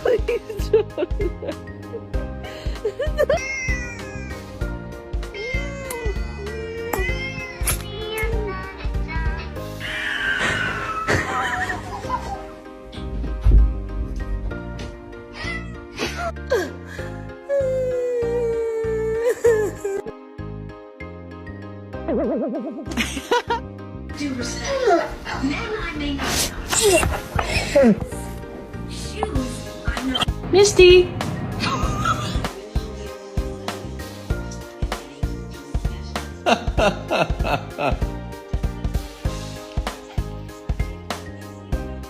Please don't. Due respect. Men I may not know. Shoes, I know. Misty!